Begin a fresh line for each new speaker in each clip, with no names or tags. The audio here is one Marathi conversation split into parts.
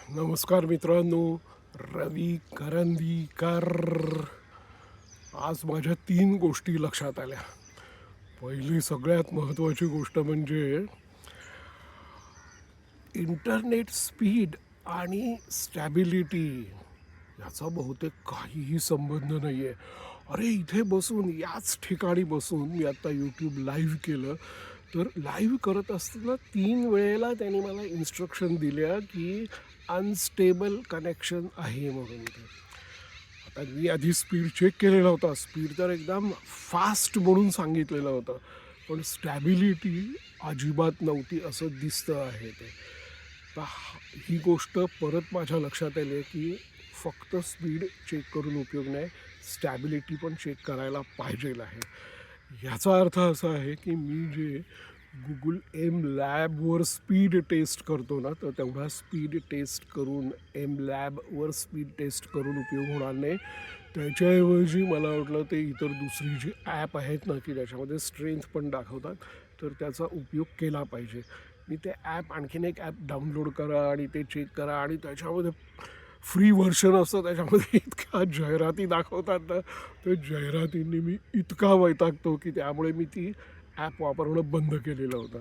नमस्कार मित्रांनो. रवी करंदीकर. आज माझ्या 3 गोष्टी लक्षात आल्या. पहिली सगळ्यात महत्त्वाची गोष्ट म्हणजे इंटरनेट स्पीड आणि स्टॅबिलिटी याचा बहुतेक काहीही संबंध नाही आहे. अरे इथे बसून याच ठिकाणी बसून मी आता यूट्यूब लाईव्ह केलं. तर लाईव्ह करत असताना 3 वेळेला त्यांनी मला इन्स्ट्रक्शन दिल्या की अनस्टेबल कनेक्शन आहे म्हणून. आता मी आधी स्पीड चेक केलेला होता. स्पीड तर एकदम फास्ट म्हणून सांगितलेलं होतं, पण स्टॅबिलिटी अजिबात नव्हती असं दिसतं आहे ते. तर ही गोष्ट परत माझ्या लक्षात आली आहे की फक्त स्पीड चेक करून उपयोग नाही, स्टॅबिलिटी पण चेक करायला पाहिजेल आहे. याचा अर्थ असा आहे की मी जे गुगल एम लॅबवर स्पीड टेस्ट करतो ना, तर तेवढा स्पीड टेस्ट करून एम लॅबवर स्पीड टेस्ट करून उपयोग होणार नाही. त्याच्याऐवजी मला वाटलं ते इतर दुसरी जी ॲप आहेत ना, की त्याच्यामध्ये स्ट्रेंथ पण दाखवतात, तर त्याचा उपयोग केला पाहिजे. मी ते ॲप आणखीन एक ॲप डाउनलोड करा आणि ते चेक करा आणि त्याच्यामध्ये फ्री व्हर्शन असतं, त्याच्यामध्ये इतक्या जाहिराती दाखवतात ना, त्या जाहिरातींनी मी इतका वैतागतो की त्यामुळे मी ती ॲप वापरणं बंद केलेलं होतं.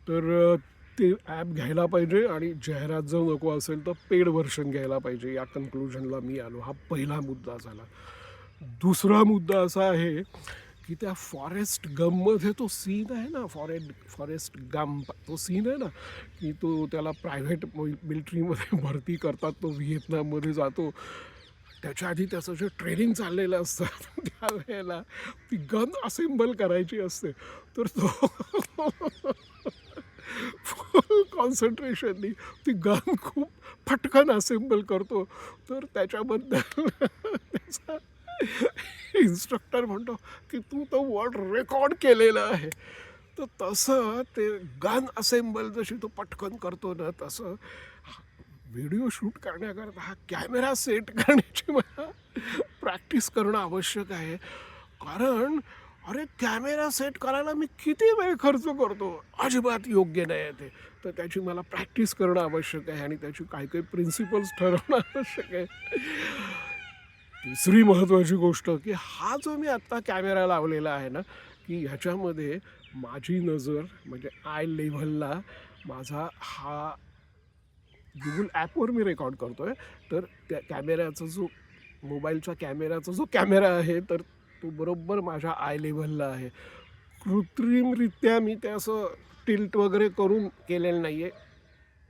तर ते ॲप घ्यायला पाहिजे आणि जाहिरात जर नको असेल तर पेड व्हर्शन घ्यायला पाहिजे. या कन्क्लुजनला मी आलो. हा पहिला मुद्दा झाला. दुसरा मुद्दा असा आहे की त्या फॉरेस्ट गममध्ये तो सीन आहे ना, फॉरेस्ट गंप तो सीन आहे ना, की तो त्याला प्रायव्हेट मिलिटरीमध्ये भरती करतात, तो व्हिएतनाममध्ये जातो. त्याच्या आधी त्याचं जे ट्रेनिंग चाललेलं असतं त्यावेळेला ती गन असेंबल करायची असते. तर तो फुल कॉन्सन्ट्रेशननी ती गन खूप फटकन असेंबल करतो. तर त्याच्याबद्दल त्याचा इन्स्ट्रक्टर म्हणतो की तू तो वर्ड रेकॉर्ड केलेला आहे. तर तसं ते गन असेंबल जशी तो पटकन करतो ना, तसं व्हिडिओ शूट करण्याकरता हा कॅमेरा सेट करण्याची मला प्रॅक्टिस करणं आवश्यक आहे. कारण अरे कॅमेरा सेट करायला मी किती वेळ खर्च करतो, अजिबात योग्य नाही आहे ते. तर त्याची मला प्रॅक्टिस करणं आवश्यक आहे आणि त्याची काही काही प्रिन्सिपल्स ठरवणं आवश्यक आहे. तिसरी महत्त्वाची गोष्ट की हा जो मी आत्ता कॅमेरा लावलेला आहे ना, की ह्याच्यामध्ये माझी नजर म्हणजे आय लेव्हलला माझा हा गुगल ॲपवर मी रेकॉर्ड करतो आहे. तर त्या कॅमेऱ्याचा जो मोबाईलच्या कॅमेऱ्याचा जो कॅमेरा आहे, तर तो बरोबर माझ्या आय लेव्हलला आहे. कृत्रिमरित्या मी ते असं टिल्ट वगैरे करून केलेलं नाही आहे.